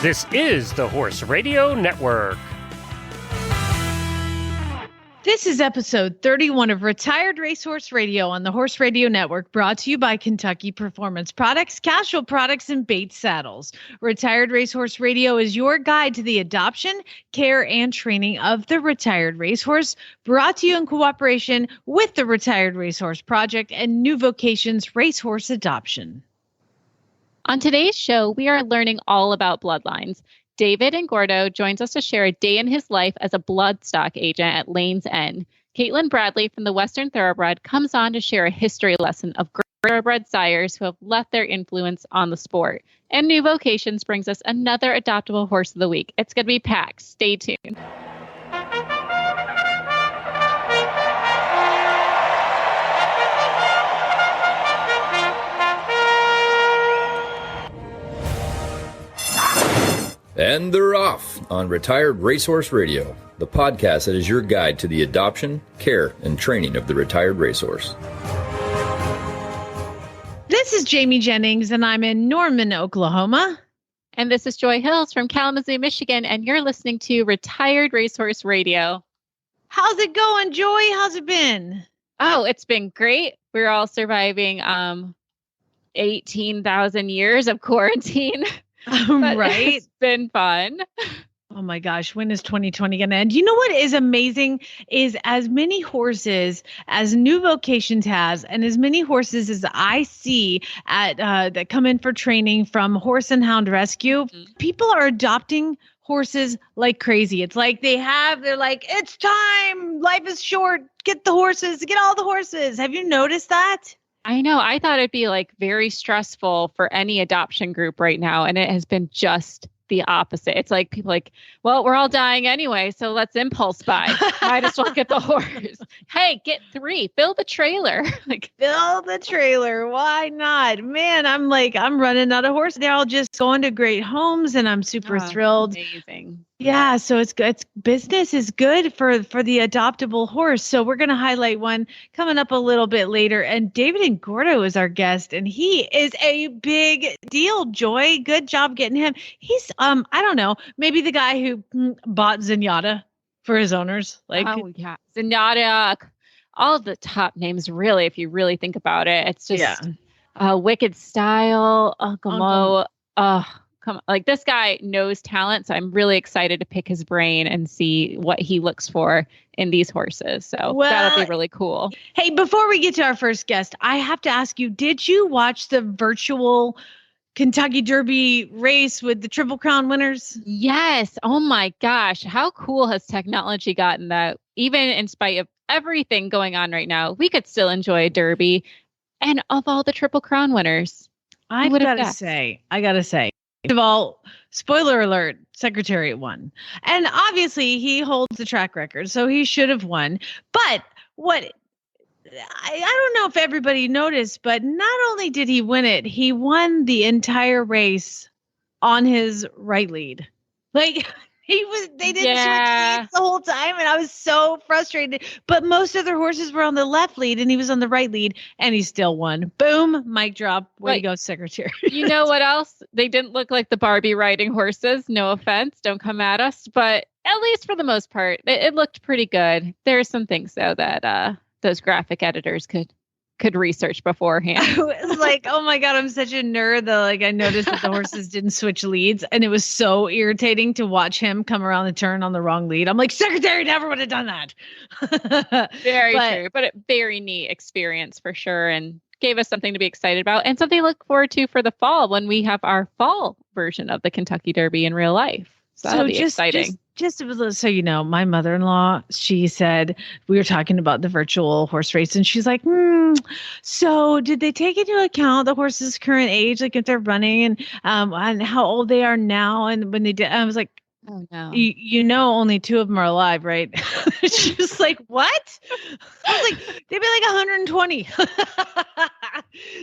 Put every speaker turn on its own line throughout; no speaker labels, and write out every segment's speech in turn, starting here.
This is the Horse Radio Network.
This is episode 31 of Retired Racehorse Radio on the Horse Radio Network, brought to you by Kentucky Performance Products, Casual Products, and Bates Saddles. Retired Racehorse Radio is your guide to the adoption, care, and training of the retired racehorse, brought to you in cooperation with the Retired Racehorse Project and New Vocations Racehorse Adoption.
On today's show, we are learning all about bloodlines. David Ingordo joins us to share a day in his life as a bloodstock agent at Lane's End. Katelin Bradley from the Western Thoroughbred comes on to share a history lesson of thoroughbred sires who have left their influence on the sport. And New Vocations brings us another adoptable horse of the week. It's going to be packed. Stay tuned.
And they're off on Retired Racehorse Radio, the podcast that is your guide to the adoption, care, and training of the retired racehorse.
This is Jamie Jennings, and I'm in Norman, Oklahoma.
And this is Joy Hills from Kalamazoo, Michigan, and you're listening to Retired Racehorse Radio.
How's it going, Joy? How's it been?
Oh, it's been great. We're all surviving 18,000 years of quarantine.
Right.
It's been fun.
Oh my gosh, when is 2020 going to end? You know what is amazing is as many horses as New Vocations has, and as many horses as I see at that come in for training from Horse and Hound Rescue, people are adopting horses like crazy. It's like they're like, it's time. Life is short. Get the horses. Get all the horses. Have you noticed that?
I know. I thought it'd be like very stressful for any adoption group right now. And it has been just the opposite. It's like people like, well, we're all dying anyway, so let's impulse buy. Might as well get the horse. Hey, get 3. Fill the trailer.
Fill the trailer. Why not? Man, I'm running out of horses. They're all just going to great homes, and I'm super thrilled.
Amazing.
Yeah, so it's good. Business is good for the adoptable horse. So we're going to highlight one coming up a little bit later. And David Ingordo is our guest, and he is a big deal. Joy, good job getting him. He's I don't know, maybe the guy who bought Zenyatta for his owners.
Oh yeah, Zenyatta. All of the top names, really, if you really think about it. It's just Wicked Style, Gamo. Come on. Like, this guy knows talent, so I'm really excited to pick his brain and see what he looks for in these horses. So that'll be really cool.
Hey, before we get to our first guest, I have to ask you, did you watch the virtual Kentucky Derby race with the Triple Crown winners?
Yes. Oh my gosh. How cool has technology gotten that even in spite of everything going on right now, we could still enjoy a Derby, and of all the Triple Crown winners? I gotta say, first of all, spoiler alert, Secretariat won. And obviously he holds the track record, so he should have won. But what I don't know if everybody noticed, but not only did he win it, he won the entire race on his right lead. Like, they didn't switch leads the whole time, and I was so frustrated. But most other horses were on the left lead, and he was on the right lead, and he still won. Boom, mic drop. Way to go, Secretary. You know what else? They didn't look like the Barbie riding horses. No offense, don't come at us. But at least for the most part, it looked pretty good. There are some things, though, that those graphic editors could research beforehand.
I was like, oh my God, I'm such a nerd that I noticed that the horses didn't switch leads, and it was so irritating to watch him come around the turn on the wrong lead. I'm like, Secretary never would have done that.
Very true, but a very neat experience for sure, and gave us something to be excited about and something to look forward to for the fall when we have our fall version of the Kentucky Derby in real life. So that'll be exciting.
Just so you know, my mother-in-law, she said, we were talking about the virtual horse race, and she's like, so did they take into account the horse's current age, like if they're running and how old they are now? And when they did, I was like,
oh no,
you know, only 2 of them are alive, right? She was like, what? I was like, they'd be like 120.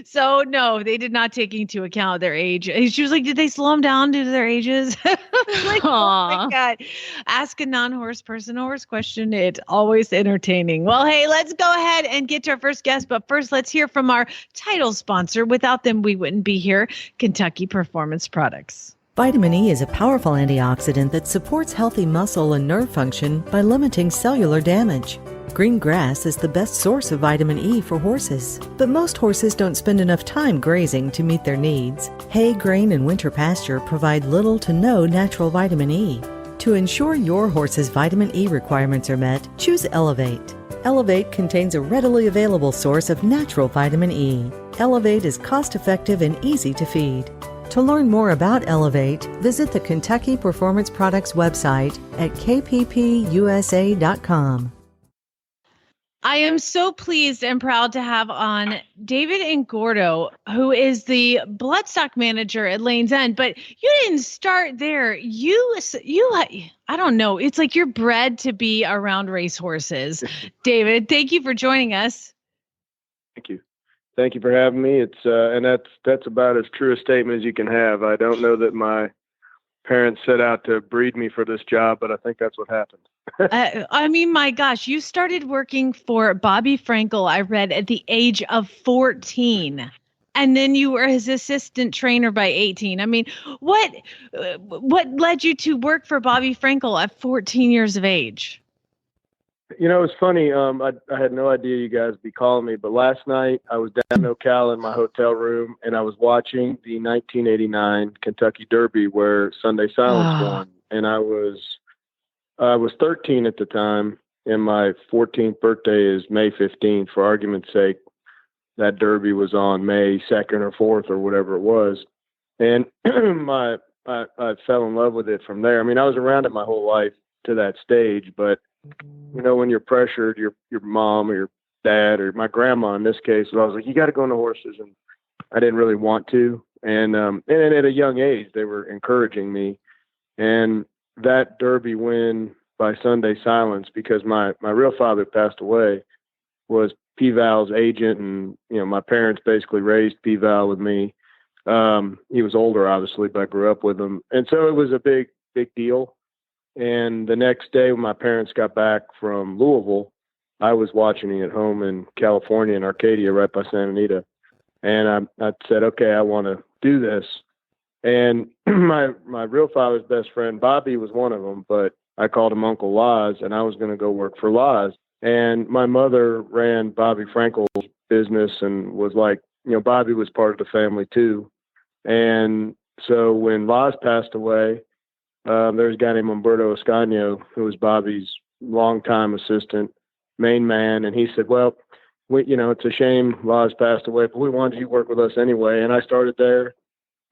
So no, they did not take into account their age. She was like, did they slow them down due to their ages? Like, oh my God. Ask a non-horse person a horse question. It's always entertaining. Well, hey, let's go ahead and get to our first guest. But first, let's hear from our title sponsor. Without them, we wouldn't be here, Kentucky Performance Products.
Vitamin E is a powerful antioxidant that supports healthy muscle and nerve function by limiting cellular damage. Green grass is the best source of vitamin E for horses, but most horses don't spend enough time grazing to meet their needs. Hay, grain, and winter pasture provide little to no natural vitamin E. To ensure your horse's vitamin E requirements are met, choose Elevate. Elevate contains a readily available source of natural vitamin E. Elevate is cost-effective and easy to feed. To learn more about Elevate, visit the Kentucky Performance Products website at kppusa.com.
I am so pleased and proud to have on David Ingordo, who is the bloodstock manager at Lane's End. But you didn't start there. You, I don't know. It's like you're bred to be around racehorses. David, thank you for joining us.
Thank you. Thank you for having me. It's and that's about as true a statement as you can have. I don't know that my parents set out to breed me for this job, but I think that's what happened.
I mean, my gosh, you started working for Bobby Frankel, I read, at the age of 14. And then you were his assistant trainer by 18. I mean, what led you to work for Bobby Frankel at 14 years of age?
You know, it's funny. I had no idea you guys would be calling me, but last night I was down in Ocala in my hotel room, and I was watching the 1989 Kentucky Derby where Sunday Silence won. And I was 13 at the time, and my 14th birthday is May 15th. For argument's sake, that Derby was on May 2nd or 4th or whatever it was. And I fell in love with it from there. I mean, I was around it my whole life to that stage, but you know, when you're pressured, your mom or your dad or my grandma in this case, I was like, you got to go into horses. And I didn't really want to. And at a young age, they were encouraging me. And that Derby win by Sunday Silence, because my real father passed away, was P-Val's agent. And, you know, my parents basically raised P-Val with me. He was older, obviously, but I grew up with him. And so it was a big deal. And the next day when my parents got back from Louisville, I was watching it at home in California in Arcadia, right by Santa Anita. And I said, okay, I want to do this. And my real father's best friend, Bobby, was one of them, but I called him Uncle Laz, and I was going to go work for Laz. And my mother ran Bobby Frankel's business and was like, you know, Bobby was part of the family too. And so when Laz passed away, there's a guy named Umberto Ascanio, who was Bobby's longtime assistant, main man. And he said, well, it's a shame Laz passed away, but we wanted you to work with us anyway. And I started there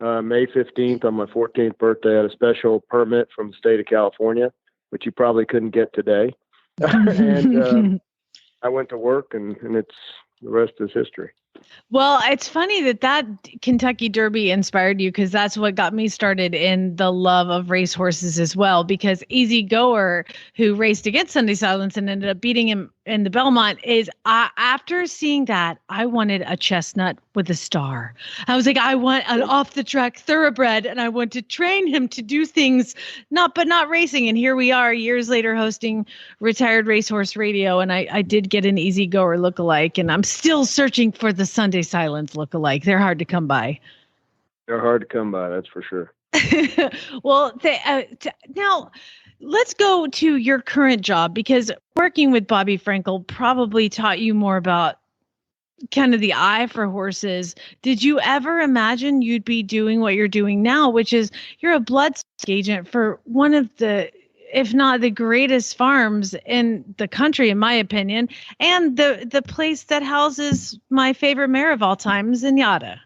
May 15th on my 14th birthday. I had a special permit from the state of California, which you probably couldn't get today. And I went to work, and it's the rest is history.
Well, it's funny that Kentucky Derby inspired you, because that's what got me started in the love of racehorses as well. Because Easy Goer, who raced against Sunday Silence and ended up beating him in the Belmont, after seeing that, I wanted a chestnut with a star. I was like, I want an off-the-track thoroughbred, and I want to train him to do things, not racing. And here we are years later hosting Retired Racehorse Radio, and I did get an Easy Goer lookalike, and I'm still searching for the Sunday Silence lookalike. They're hard to come by.
They're hard to come by, that's for sure.
Well, now let's go to your current job, because working with Bobby Frankel probably taught you more about kind of the eye for horses. Did you ever imagine you'd be doing what you're doing now, which is you're a bloodstock agent for one of the, if not the greatest farms in the country, in my opinion, and the place that houses my favorite mare of all time, Zenyatta?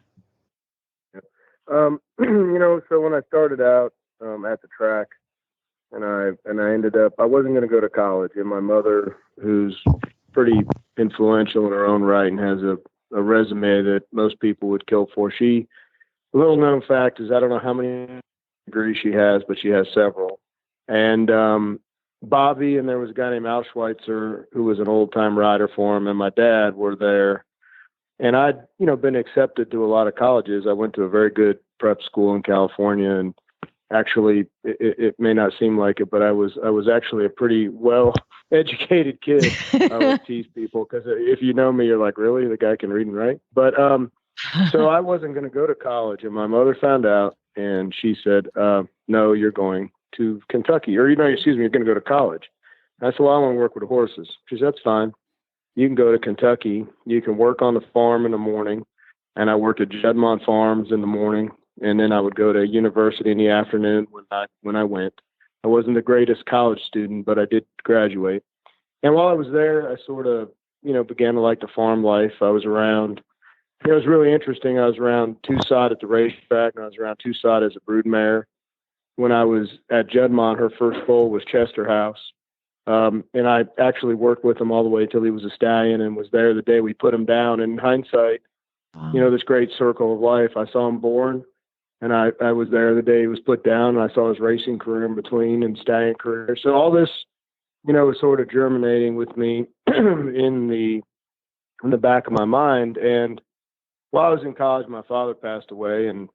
So when I started out at the track, and I ended up, I wasn't going to go to college, and my mother, who's pretty influential in her own right and has a resume that most people would kill for. A little known fact is, I don't know how many degrees she has, but she has several. And Bobby, and there was a guy named Al Schweitzer, who was an old time rider for him, and my dad were there. And I'd, been accepted to a lot of colleges. I went to a very good prep school in California, and actually, it may not seem like it, but I was actually a pretty well-educated kid. I would tease people, because if you know me, you're like, really? The guy can read and write? But so I wasn't going to go to college, and my mother found out, And she said, no, you're going to Kentucky, or, excuse me, you're going to go to college. And I said, well, I want to work with the horses. She said, that's fine. You can go to Kentucky. You can work on the farm in the morning. And I worked at Juddmonte Farms in the morning. And then I would go to university in the afternoon when I went. I wasn't the greatest college student, but I did graduate. And while I was there, I sort of, began to like the farm life. I was around, it was really interesting. I was around Tucson at the racetrack, and I was around Tucson as a broodmare. When I was at Juddmonte, her first foal was Chester House. And I actually worked with him all the way till he was a stallion, and was there the day we put him down. And in hindsight,
Wow.
this great circle of life, I saw him born, and I was there the day he was put down, and I saw his racing career in between and stallion career. So all this, was sort of germinating with me in the back of my mind. And while I was in college, my father passed away, and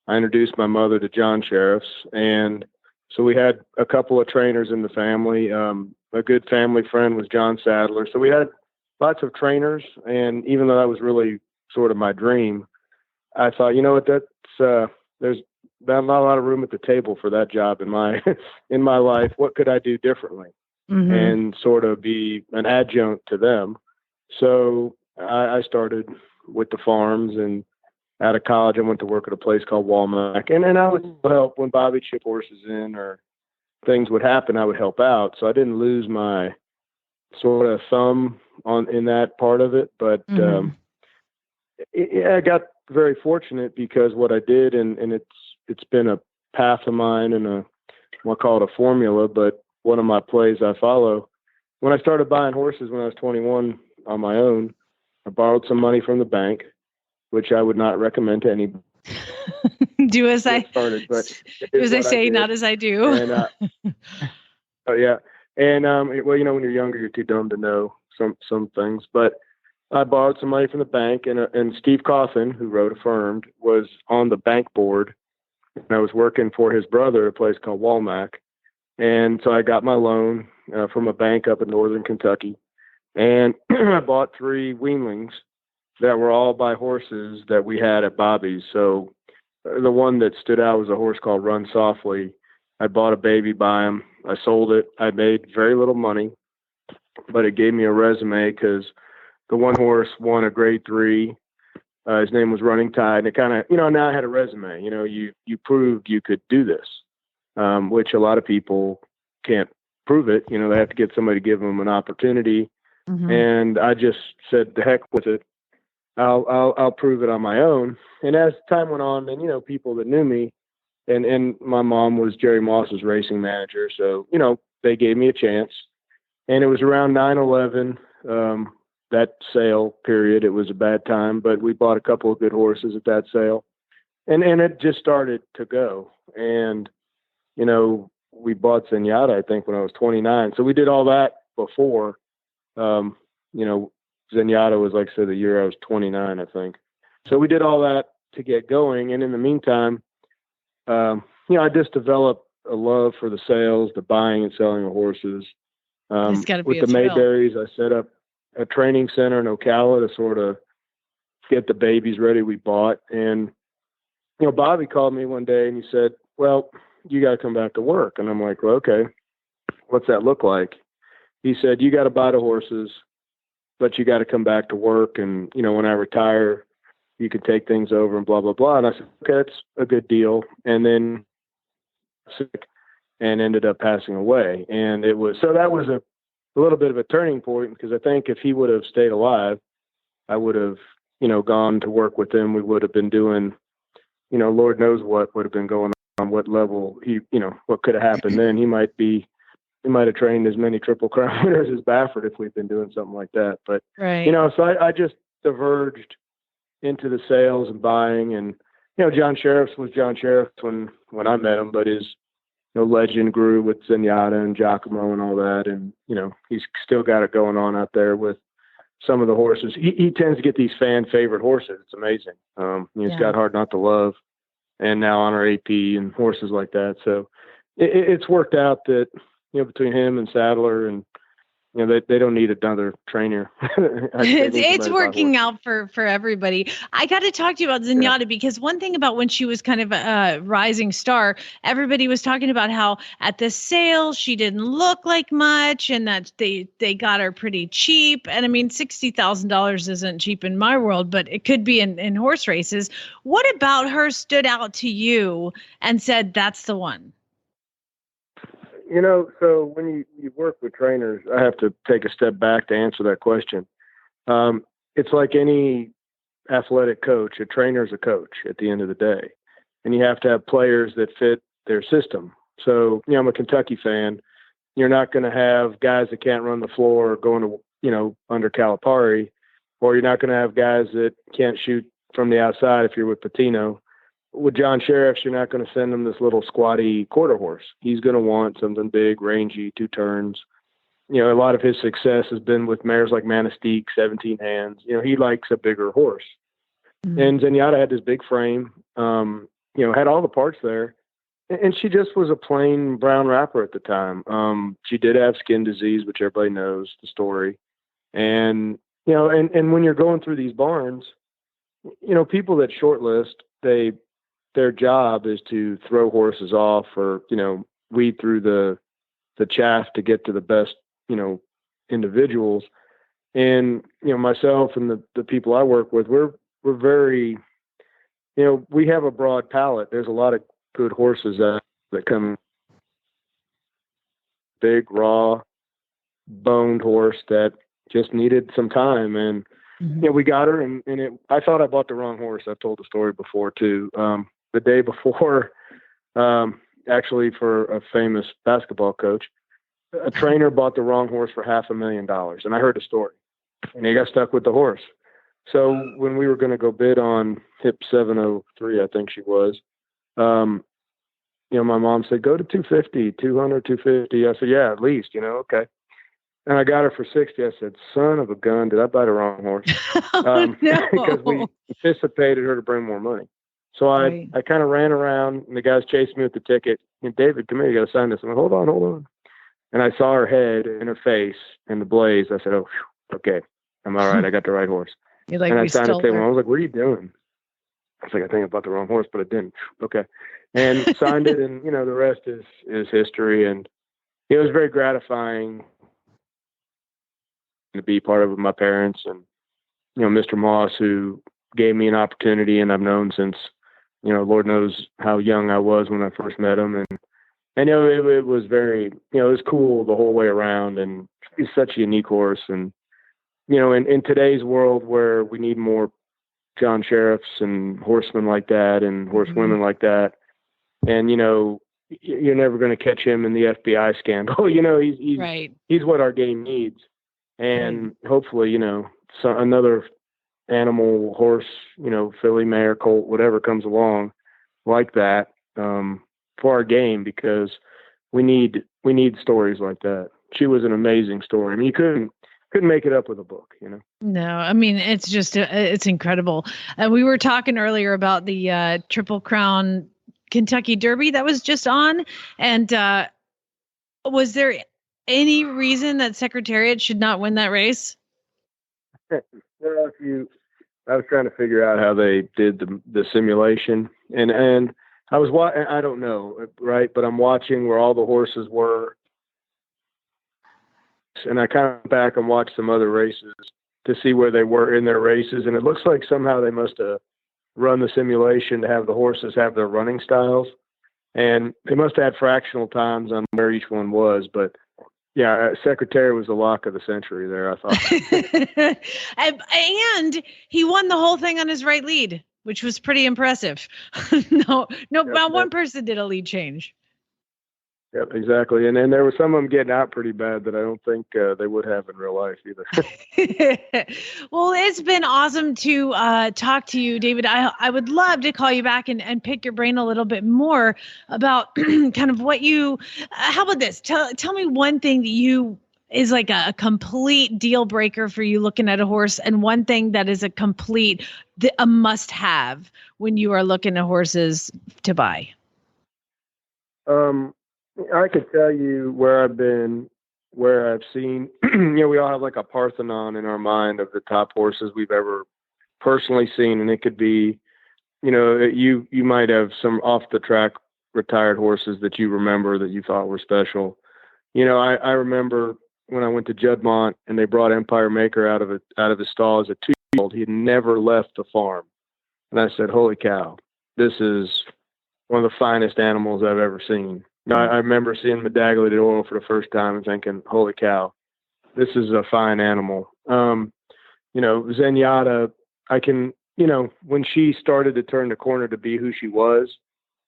I introduced my mother to John Sheriffs. And so we had a couple of trainers in the family. A good family friend was John Sadler. So we had lots of trainers. And even though that was really sort of my dream, I thought, there's not a lot of room at the table for that job in my in my life. What could I do differently?
Mm-hmm.
And sort of be an adjunct to them. So I started with the farms, and out of college, I went to work at a place called Walmack. And I would help when Bobby shipped horses in or things would happen, I would help out. So I didn't lose my sort of thumb in that part of it. But I got very fortunate because what I did, and it's been a path of mine and we'll call it a formula, but one of my plays I follow. When I started buying horses when I was 21 on my own, I borrowed some money from the bank, which I would not recommend to anybody.
Do as I
started, but
do as I say, not as I do.
And, oh yeah. And well, when you're younger, you're too dumb to know some things. But I borrowed some money from the bank, and Steve Coffin, who wrote Affirmed, was on the bank board, and I was working for his brother at a place called Walmack. And so I got my loan from a bank up in northern Kentucky, and I bought 3 weanlings that were all by horses that we had at Bobby's. So the one that stood out was a horse called Run Softly. I bought a baby by him. I sold it. I made very little money, but it gave me a resume because the one horse won a grade 3. His name was Running Tide. And it kind of, now I had a resume. You proved you could do this, which a lot of people can't prove it. They have to get somebody to give them an opportunity.
Mm-hmm.
And I just said, the heck with it. I'll prove it on my own. And as time went on, and people that knew me, and my mom was Jerry Moss's racing manager, so they gave me a chance. And it was around 9/11, that sale period. It was a bad time, but we bought a couple of good horses at that sale, and it just started to go. And we bought Zenyatta, I think, when I was 29. So we did all that before. Zenyatta was, like I said, the year I was 29, I think. So we did all that to get going. And in the meantime, I just developed a love for the sales, the buying and selling of horses.
It's gotta be
with the
a thrill.
Mayberries, I set up a training center in Ocala to sort of get the babies ready we bought. And, Bobby called me one day and he said, well, you got to come back to work. And I'm like, well, okay, what's that look like? He said, you got to buy the horses, but you got to come back to work. And, when I retire, you can take things over and blah, blah, blah. And I said, okay, that's a good deal. And then sick and ended up passing away. And that was a little bit of a turning point, because I think if he would have stayed alive, I would have, gone to work with him. We would have been doing, Lord knows what would have been going on, what level what could have happened then. He might have trained as many Triple Crown winners as Baffert if we'd been doing something like that. But,
Right.
So I just diverged into the sales and buying. And, John Sheriffs was John Sheriffs when I met him, but his legend grew with Zenyatta and Giacomo and all that. And, he's still got it going on out there with some of the horses. He tends to get these fan favorite horses. It's amazing. He's got Hard Not to Love and now Honor AP and horses like that. So it's worked out that, between him and Sadler and they don't need another trainer.
It's working out for everybody. I got to talk to you about Zenyatta because one thing about when she was kind of a rising star, everybody was talking about how at the sale she didn't look like much and that they got her pretty cheap. And I mean, $60,000 isn't cheap in my world, but it could be in horse races. What about her stood out to you and said, that's the one?
So when you work with trainers, I have to take a step back to answer that question. It's like any athletic coach. A trainer is a coach at the end of the day. And you have to have players that fit their system. So, I'm a Kentucky fan. You're not going to have guys that can't run the floor going to, under Calipari, or you're not going to have guys that can't shoot from the outside if you're with Patino. With John Sheriff's, you're not going to send him this little squatty quarter horse. He's going to want something big, rangy, 2 turns. A lot of his success has been with mares like Manastique, 17 hands. He likes a bigger horse. Mm-hmm. And Zenyatta had this big frame, had all the parts there. And she just was a plain brown wrapper at the time. She did have skin disease, which everybody knows the story. And, and when you're going through these barns, people that shortlist, their job is to throw horses off or, weed through the chaff to get to the best, individuals. And, myself and the people I work with, we're very, we have a broad palette. There's a lot of good horses that come big, raw, boned horse that just needed some time. And, we got her and I thought I bought the wrong horse. I've told the story before too. The day before, actually for a famous basketball coach, a trainer bought the wrong horse for $500,000. And I heard the story and he got stuck with the horse. So when we were going to go bid on HIP 703, I think she was, my mom said, go to 250, 200, 250. I said, yeah, at least, okay. And I got her for 60. I said, son of a gun, did I buy the wrong horse?
No.
Because we anticipated her to bring more money. So I kind of ran around and the guys chased me with the ticket. And David, come here, you got to sign this. I'm like, hold on. And I saw her head and her face and the blaze. I said, oh, okay, I'm all right. I got the right horse.
You're like,
and I signed it. I was like, what are you doing? I was like, I think I bought the wrong horse, but I didn't. Okay. And signed it. And, the rest is history. And it was very gratifying to be part of my parents and, Mr. Moss, who gave me an opportunity and I've known since, Lord knows how young I was when I first met him. And it was very, it was cool the whole way around. And he's such a unique horse. And, in today's world where we need more John Sheriffs and horsemen like that and horsewomen like that. And, you're never going to catch him in the FBI scandal. He's
right.
He's what our game needs. And hopefully, another animal, horse, filly, mare, colt, whatever comes along like that for our game, because we need stories like that. She was an amazing story. I mean, you couldn't make it up with a book,
No, I mean, it's just, it's incredible. We were talking earlier about the Triple Crown Kentucky Derby that was just on. And was there any reason that Secretariat should not win that race?
Well, I was trying to figure out how they did the simulation, and I was I don't know, right? But I'm watching where all the horses were, and I kind of back and watch some other races to see where they were in their races, and it looks like somehow they must have run the simulation to have the horses have their running styles, and they must have had fractional times on where each one was, but. Yeah, Secretary was the lock of the century there, I thought.
And he won the whole thing on his right lead, which was pretty impressive. About one person did a lead change.
Yep, exactly. And then there was some of them getting out pretty bad that I don't think they would have in real life either.
Well, it's been awesome to talk to you, David. I would love to call you back and pick your brain a little bit more about kind of what how about this? Tell me one thing that is like a complete deal breaker for you looking at a horse, and one thing that is a must have when you are looking at horses to buy.
I could tell you where I've been where I've seen, we all have like a Parthenon in our mind of the top horses we've ever personally seen. And it could be, you might have some off the track retired horses that you remember that you thought were special. I remember when I went to Juddmonte and they brought Empire Maker out of his stall as a 2-year-old. He had never left the farm. And I said, holy cow, this is one of the finest animals I've ever seen. I remember seeing Medaglia de Oro for the first time and thinking, holy cow, this is a fine animal. Zenyatta, I can, when she started to turn the corner to be who she was,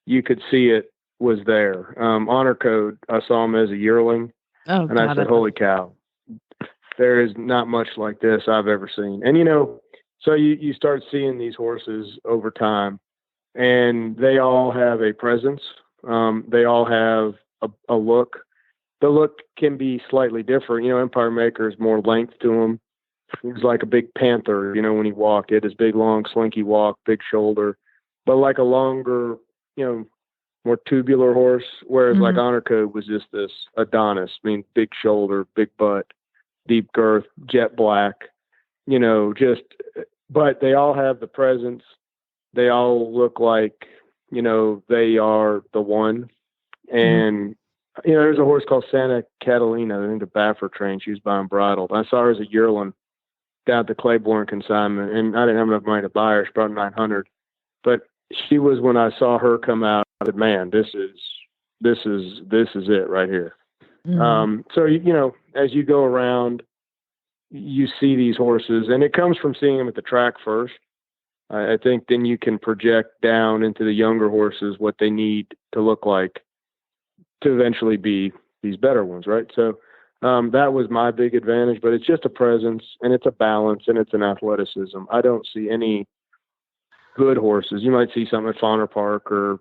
you could see it was there. Honor Code, I saw him as a yearling.
Oh,
and I said, holy cow, there is not much like this I've ever seen. And, so you start seeing these horses over time, and they all have a presence. They all have a look. The look can be slightly different. Empire Maker is more length to him. He's like a big panther, when he walked. He had his big, long, slinky walk, big shoulder, but like a longer, more tubular horse, whereas like Honor Code was just this Adonis. I mean, big shoulder, big butt, deep girth, jet black, but they all have the presence. They all look like, they are the one. And, there's a horse called Santa Catalina, I think the Baffer train. She was buying bridled. I saw her as a yearling down at the Claiborne consignment, and I didn't have enough money to buy her. She brought 900, but she was, when I saw her come out, I said, man, this is it right here. So, as you go around, you see these horses, and it comes from seeing them at the track first. I think then you can project down into the younger horses what they need to look like to eventually be these better ones, right? So that was my big advantage, but it's just a presence, and it's a balance, and it's an athleticism. I don't see any good horses. You might see something at Fauner Park or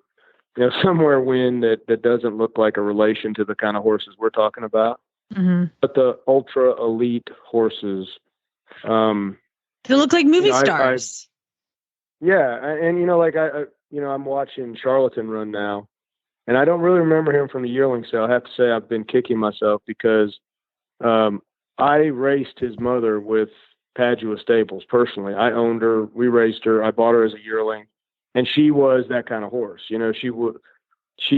somewhere win that doesn't look like a relation to the kind of horses we're talking about. But the ultra elite horses,
they look like movie stars.
And I'm watching Charlatan run now, and I don't really remember him from the yearling sale. I have to say I've been kicking myself because I raced his mother with Padua Stables personally. I owned her. We raced her. I bought her as a yearling, and she was that kind of horse. She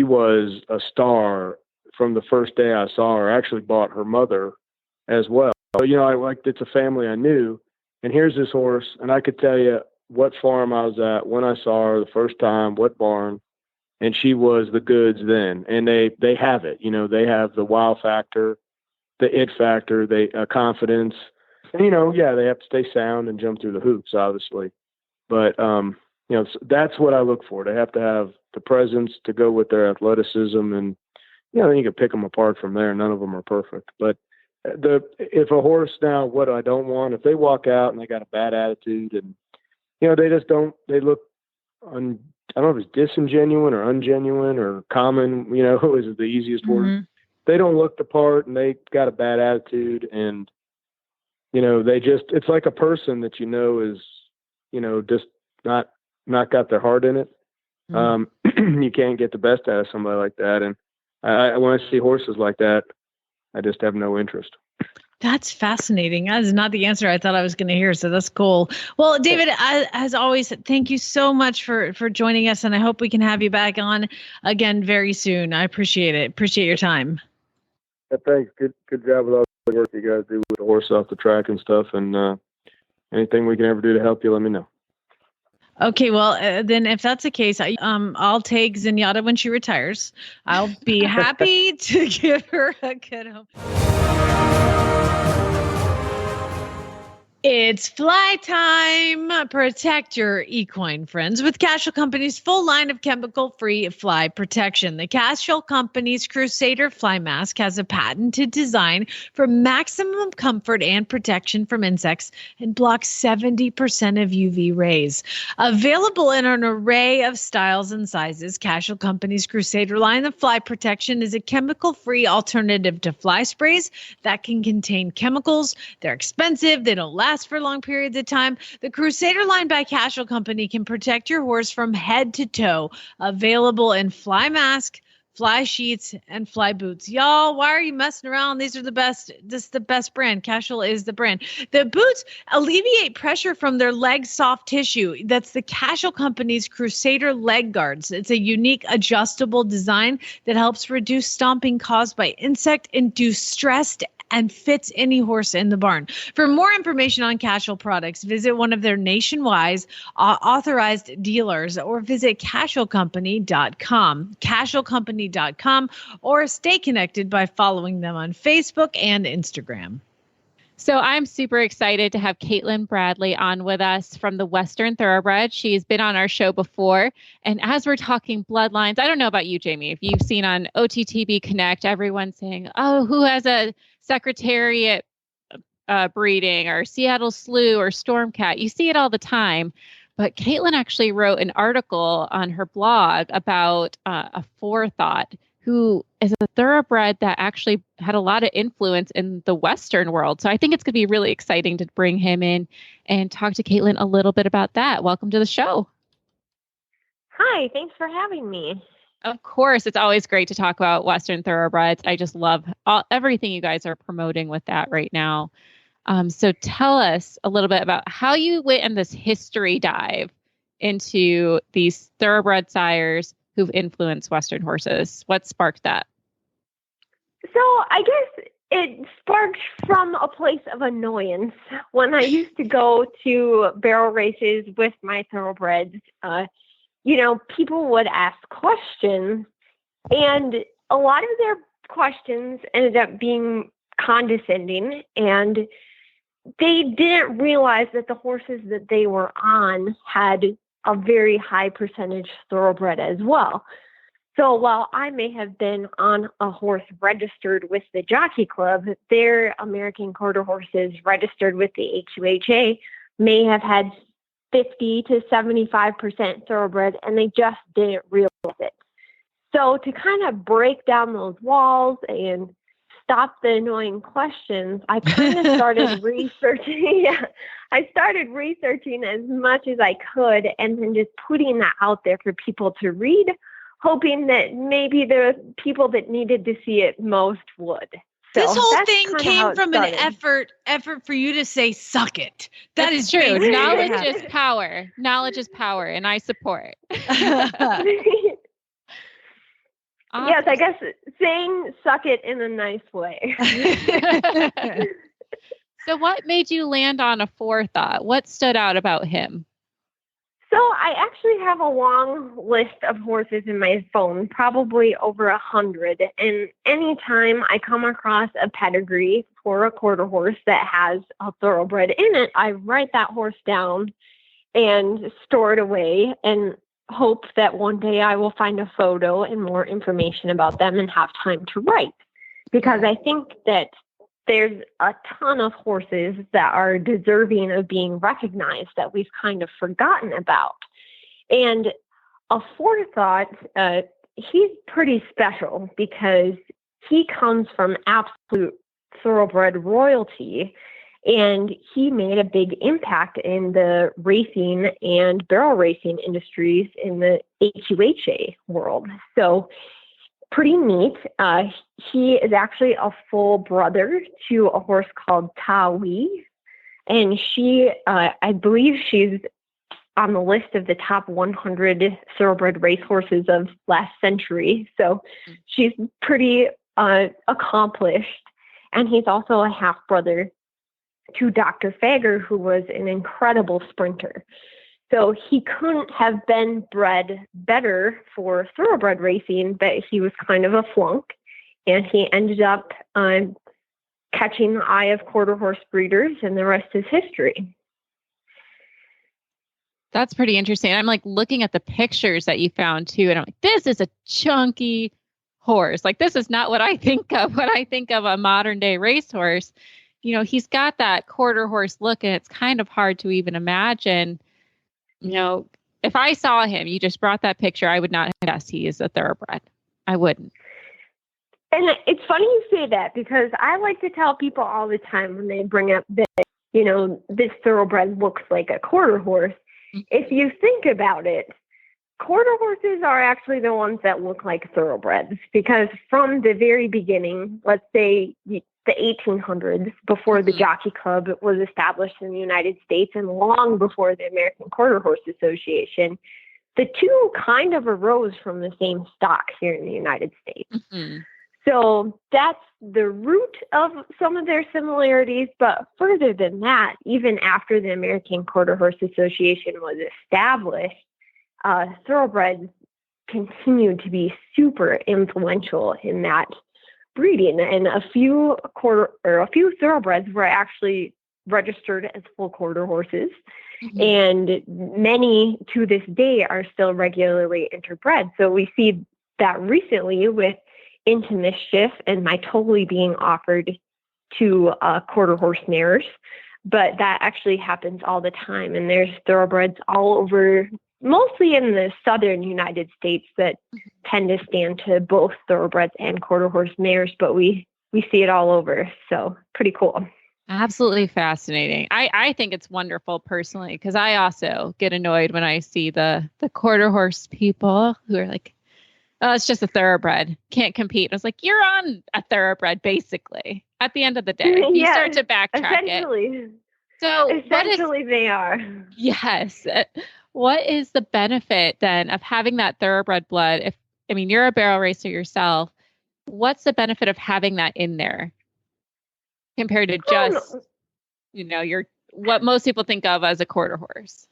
was a star from the first day I saw her. I actually bought her mother as well. So, it's a family I knew, and here's this horse, and I could tell you what farm I was at when I saw her the first time, what barn, and she was the goods then. And they have it, they have the wow factor, the it factor, confidence. And, they have to stay sound and jump through the hoops, obviously. But, that's what I look for. They have to have the presence to go with their athleticism. And, then you can pick them apart from there. None of them are perfect. But if a horse now, what I don't want, if they walk out and they got a bad attitude and, they just don't, they look, I don't know if it's disingenuine or ungenuine or common, is the easiest word. They don't look the part and they got a bad attitude and, they just, it's like a person that is, just not got their heart in it. You can't get the best out of somebody like that. And when I see horses like that, I just have no interest.
That's fascinating. That is not the answer I thought I was going to hear. So that's cool. Well, David, as always, thank you so much for joining us. And I hope we can have you back on again very soon. I appreciate it. Appreciate your time.
Yeah, thanks. Good job with all the work you guys do with the horse off the track and stuff. And anything we can ever do to help you, let me know.
Okay, well, then if that's the case, I'll take Zenyatta when she retires. I'll be happy to give her a good home. It's fly time. Protect your equine friends with Cashel Company's full line of chemical-free fly protection. The Cashel Company's Crusader Fly Mask has a patented design for maximum comfort and protection from insects and blocks 70% of UV rays. Available in an array of styles and sizes, Cashel Company's Crusader line of fly protection is a chemical-free alternative to fly sprays that can contain chemicals. They're expensive. They don't last for long periods of time. The Crusader line by Cashel Company can protect your horse from head to toe. Available in fly mask, fly sheets, and fly boots. Y'all, why are you messing around? These are the best. This is the best brand. Casual is the brand. The boots alleviate pressure from their leg soft tissue. That's the Casual Company's Crusader leg guards. It's a unique adjustable design that helps reduce stomping caused by insect-induced stress and fits any horse in the barn. For more information on Casual products, visit one of their nationwide authorized dealers or visit casualcompany.com, casualcompany.com, or stay connected by following them on Facebook and Instagram.
So I'm super excited to have Katelin Bradley on with us from the Western Thoroughbred. She's been on our show before. And as we're talking bloodlines, I don't know about you, Jamie, if you've seen on OTTB Connect, everyone saying, oh, who has a Secretariat breeding or Seattle Slew or Stormcat. You see it all the time. But Katelin actually wrote an article on her blog about a forethought who is a thoroughbred that actually had a lot of influence in the Western world. So I think it's going to be really exciting to bring him in and talk to Katelin a little bit about that. Welcome to the show.
Hi, thanks for having me.
Of course, it's always great to talk about Western Thoroughbreds. I just love everything you guys are promoting with that right now. So tell us a little bit about how you went in this history dive into these thoroughbred sires who've influenced Western horses. What sparked that?
So I guess it sparked from a place of annoyance. When I used to go to barrel races with my thoroughbreds, people would ask questions, and a lot of their questions ended up being condescending, and they didn't realize that the horses that they were on had a very high percentage thoroughbred as well. So while I may have been on a horse registered with the Jockey Club, their American quarter horses registered with the AQHA may have had 50 to 75% thoroughbred, and they just didn't realize it. So to kind of break down those walls and stop the annoying questions, I kind of started researching. Yeah, I started researching as much as I could, and then just putting that out there for people to read, hoping that maybe the people that needed to see it most would. So
this whole thing came from an effort for you to say, suck it. That is
true. Knowledge is power. Knowledge is power, and I support.
Yes, I guess saying suck it in a nice way.
So what made you land on a forethought? What stood out about him?
So I actually have a long list of horses in my phone, probably over 100. And anytime I come across a pedigree for a quarter horse that has a thoroughbred in it, I write that horse down and store it away and hope that one day I will find a photo and more information about them and have time to write. Because I think that there's a ton of horses that are deserving of being recognized that we've kind of forgotten about. And a forethought, he's pretty special because he comes from absolute thoroughbred royalty, and he made a big impact in the racing and barrel racing industries in the AQHA world. So pretty neat. He is actually a full brother to a horse called Tawi, and she, I believe she's on the list of the top 100 thoroughbred racehorses of last century. So she's pretty accomplished, and he's also a half brother to Dr. Fager, who was an incredible sprinter. So he couldn't have been bred better for thoroughbred racing, but he was kind of a flunk, and he ended up catching the eye of quarter horse breeders, and the rest is history.
That's pretty interesting. I'm like looking at the pictures that you found too, and I'm like, this is a chunky horse. Like, this is not what I think of when I think of a modern day racehorse. You know, he's got that quarter horse look, and it's kind of hard to even imagine. You know, if I saw him, you just brought that picture, I would not guess he is a thoroughbred. I wouldn't.
And it's funny you say that, because I like to tell people all the time when they bring up that, you know, this thoroughbred looks like a quarter horse. Mm-hmm. If you think about it, quarter horses are actually the ones that look like thoroughbreds because from the very beginning, let's say the 1800s, before the Jockey Club was established in the United States and long before the American Quarter Horse Association, the two kind of arose from the same stock here in the United States.
Mm-hmm.
So that's the root of some of their similarities. But further than that, even after the American Quarter Horse Association was established, thoroughbreds continued to be super influential in that breeding. And a few thoroughbreds were actually registered as full quarter horses. Mm-hmm. And many to this day are still regularly interbred. So we see that recently with Into Mischief and My Totally being offered to quarter horse mares, but that actually happens all the time. And there's thoroughbreds all over, mostly in the southern United States, that tend to stand to both thoroughbreds and quarter horse mares, but we see it all over. So pretty cool.
Absolutely fascinating. I think it's wonderful personally, because I also get annoyed when I see the quarter horse people who are like, oh, it's just a thoroughbred, can't compete. I was like, you're on a thoroughbred, basically, at the end of the day. You start to backtrack it. So essentially they are. Yes. What is the benefit then of having that thoroughbred blood? You're a barrel racer yourself. What's the benefit of having that in there compared to just, what most people think of as a quarter horse?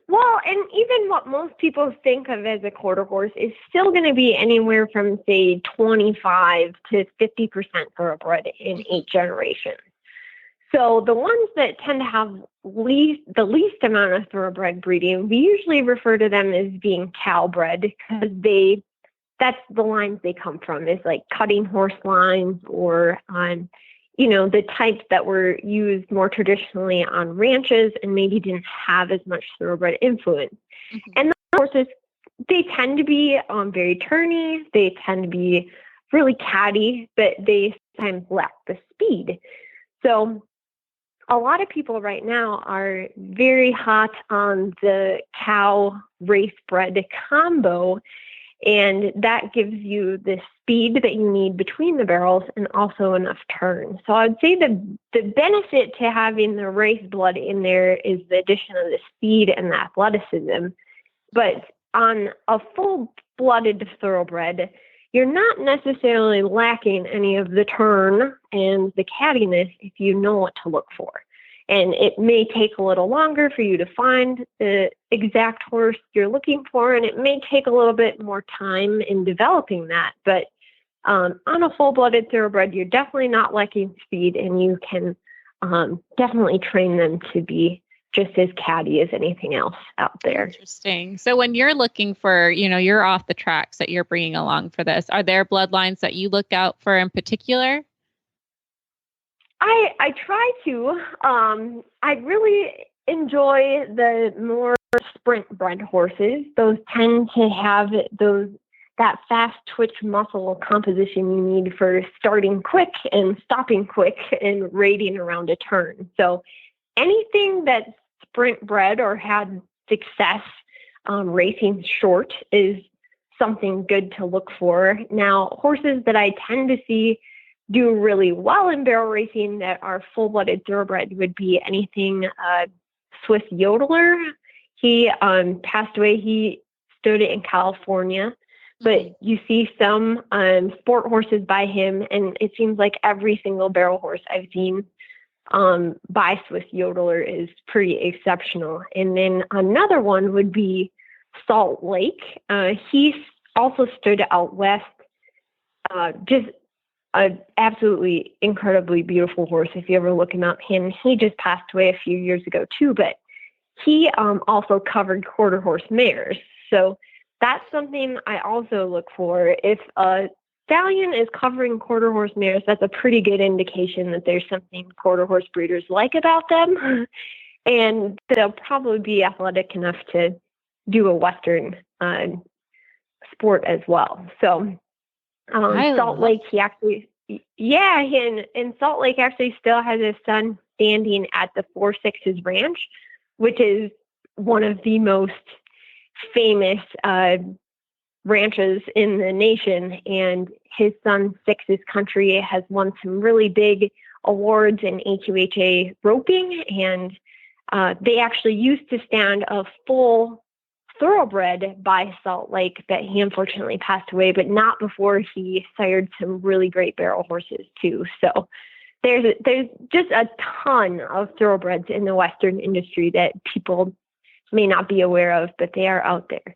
Well, and even what most people think of as a quarter horse is still going to be anywhere from, say, 25 to 50% thoroughbred in 8 generations. So the ones that tend to have the least amount of thoroughbred breeding, we usually refer to them as being cowbred, because that's the lines they come from, is like cutting horse lines or on, the types that were used more traditionally on ranches and maybe didn't have as much thoroughbred influence. Mm-hmm. And the horses, they tend to be very turny. They tend to be really catty, but they sometimes lack the speed. So a lot of people right now are very hot on the cow race bred combo, and that gives you the speed that you need between the barrels and also enough turn. So I would say the benefit to having the race blood in there is the addition of the speed and the athleticism. But on a full-blooded thoroughbred, you're not necessarily lacking any of the turn and the cattiness if you know what to look for. And it may take a little longer for you to find the exact horse you're looking for, and it may take a little bit more time in developing that. But on a full-blooded thoroughbred, you're definitely not lacking speed, and you can definitely train them to be just as catty as anything else out there.
Interesting. So when you're looking for, you're off the tracks that you're bringing along for this, are there bloodlines that you look out for in particular?
I try to. I really enjoy the more sprint bred horses. Those tend to have that fast twitch muscle composition you need for starting quick and stopping quick and raiding around a turn. So anything that's sprint bred or had success racing short is something good to look for. Now, horses that I tend to see do really well in barrel racing that are full-blooded thoroughbred would be anything Swiss Yodeler. He passed away. He stood in California, but you see some sport horses by him, and it seems like every single barrel horse I've seen by Swiss Yodeler is pretty exceptional. And then another one would be Salt Lake. He also stood out west, just an absolutely incredibly beautiful horse. If you ever look him up, he just passed away a few years ago too, but he also covered quarter horse mares. So that's something I also look for. If a stallion is covering quarter horse mares, that's a pretty good indication that there's something quarter horse breeders like about them, and they'll probably be athletic enough to do a Western sport as well. So Salt Lake, and Salt Lake actually still has his son standing at the 4-6's ranch, which is one of the most famous ranches in the nation, and his son Six's Country has won some really big awards in AQHA roping, and they actually used to stand a full thoroughbred by Salt Lake that he unfortunately passed away, but not before he sired some really great barrel horses too. So there's just a ton of thoroughbreds in the Western industry that people may not be aware of, but they are out there.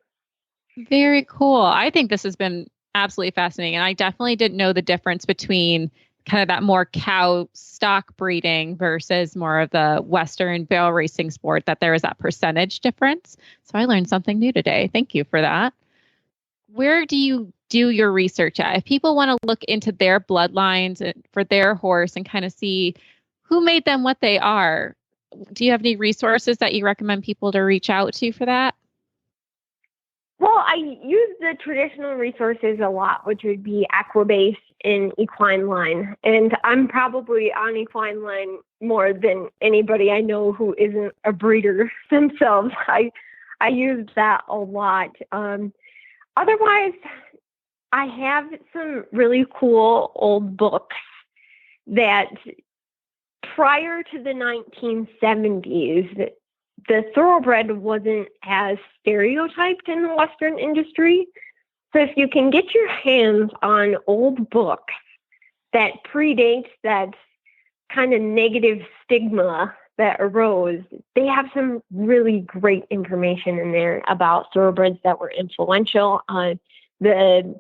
Very cool. I think this has been absolutely fascinating. And I definitely didn't know the difference between kind of that more cow stock breeding versus more of the Western barrel racing sport, that there is that percentage difference. So I learned something new today. Thank you for that. Where do you do your research at? If people want to look into their bloodlines for their horse and kind of see who made them what they are, do you have any resources that you recommend people to reach out to for that?
Well, I use the traditional resources a lot, which would be Equibase and Equine Line. And I'm probably on Equine Line more than anybody I know who isn't a breeder themselves. I use that a lot. Otherwise, I have some really cool old books that prior to the 1970s, the thoroughbred wasn't as stereotyped in the Western industry. So if you can get your hands on old books that predates that kind of negative stigma that arose, they have some really great information in there about thoroughbreds that were influential. The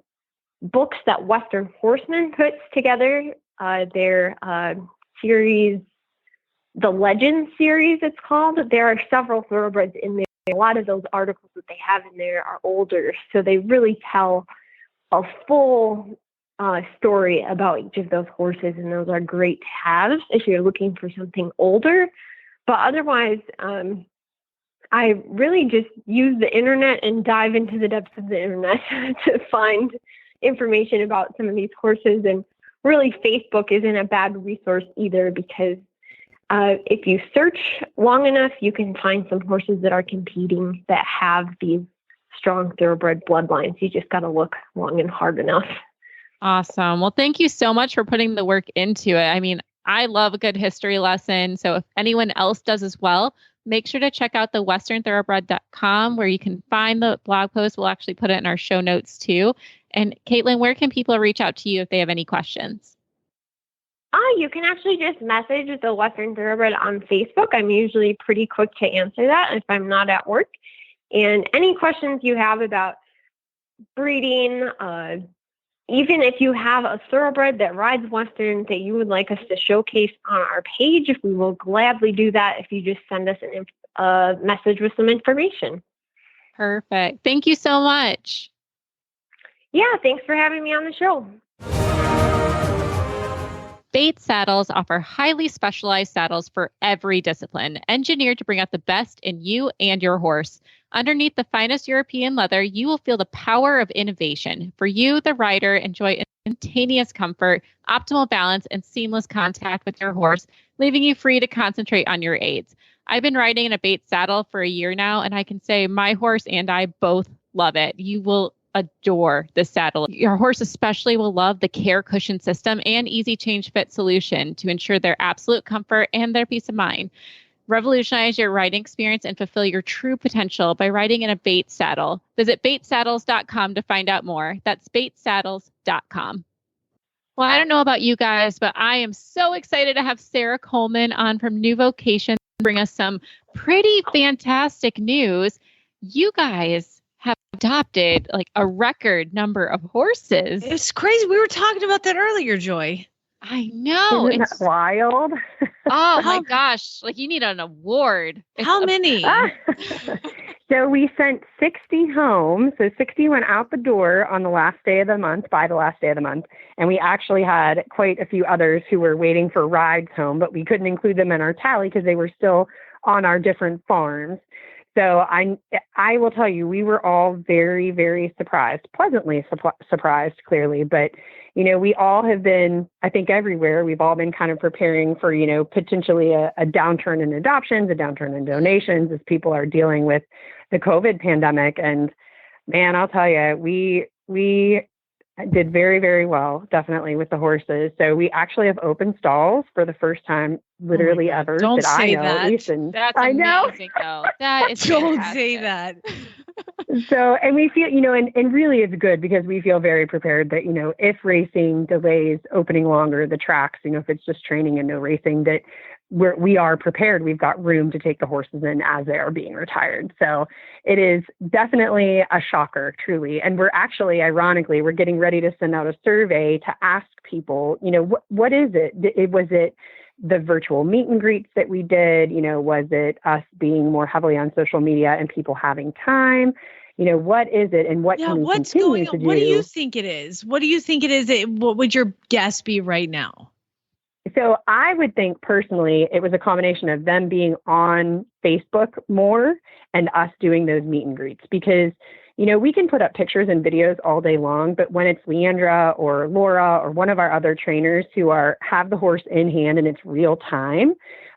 books that Western Horseman puts together, their series, the Legend series, it's called. There are several thoroughbreds in there. A lot of those articles that they have in there are older, so they really tell a full story about each of those horses, and those are great to have if you're looking for something older. But otherwise, I really just use the internet and dive into the depths of the internet to find information about some of these horses. And really, Facebook isn't a bad resource either, because if you search long enough, you can find some horses that are competing that have these strong thoroughbred bloodlines. You just got to look long and hard enough.
Awesome. Well, thank you so much for putting the work into it. I mean, I love a good history lesson. So if anyone else does as well, make sure to check out the westernthoroughbred.com where you can find the blog post. We'll actually put it in our show notes too. And Katelin, where can people reach out to you if they have any questions?
You can actually just message the Western Thoroughbred on Facebook. I'm usually pretty quick to answer that if I'm not at work. And any questions you have about breeding, even if you have a thoroughbred that rides Western that you would like us to showcase on our page, we will gladly do that if you just send us a message with some information.
Perfect. Thank you so much.
Yeah, thanks for having me on the show.
Bates Saddles offer highly specialized saddles for every discipline, engineered to bring out the best in you and your horse. Underneath the finest European leather, you will feel the power of innovation. For you, the rider, enjoy instantaneous comfort, optimal balance, and seamless contact with your horse, leaving you free to concentrate on your aids. I've been riding in a Bates saddle for a year now, and I can say my horse and I both love it. You will adore the saddle. Your horse especially will love the care cushion system and easy change fit solution to ensure their absolute comfort and their peace of mind. Revolutionize your riding experience and fulfill your true potential by riding in a Bates saddle. Visit batesaddles.com to find out more. That's batesaddles.com. Well, I don't know about you guys, but I am so excited to have Sarah Coleman on from New Vocations to bring us some pretty fantastic news. You guys have adopted like a record number of horses.
It's crazy. We were talking about that earlier, Joy.
I know.
Isn't that wild?
Oh my gosh. Like you need an award.
How many?
So we sent 60 home. So 60 went out the door on the last day of the month, by the last day of the month. And we actually had quite a few others who were waiting for rides home, but we couldn't include them in our tally because they were still on our different farms. So I will tell you, we were all very, very surprised, pleasantly surprised, clearly. But, you know, we all have been, I think everywhere, we've all been kind of preparing for, you know, potentially a downturn in adoptions, a downturn in donations as people are dealing with the COVID pandemic. And man, I'll tell you, we did very, very well, definitely, with the horses. So we actually have open stalls for the first time, literally ever.
Don't say
I know,
that.
at least.
That's
I know.
amazing, though. That is
Don't
fantastic.
say that.
So, and we feel, you know, and really it's good because we feel very prepared that, you know, if racing delays opening longer the tracks, you know, if it's just training and no racing, that we are prepared. We've got room to take the horses in as they are being retired. So it is definitely a shocker, truly. And we're actually, ironically, we're getting ready to send out a survey to ask people, you know, what is it? Was it the virtual meet and greets that we did? You know, was it us being more heavily on social media and people having time? You know, what is it, and what can we
what's
continue
going
to
on?
do?
What do you think it is? What do you think it is? What would your guess be right now?
So I would think personally, it was a combination of them being on Facebook more and us doing those meet and greets, because, you know, we can put up pictures and videos all day long, but when it's Leandra or Laura or one of our other trainers who have the horse in hand and it's real time,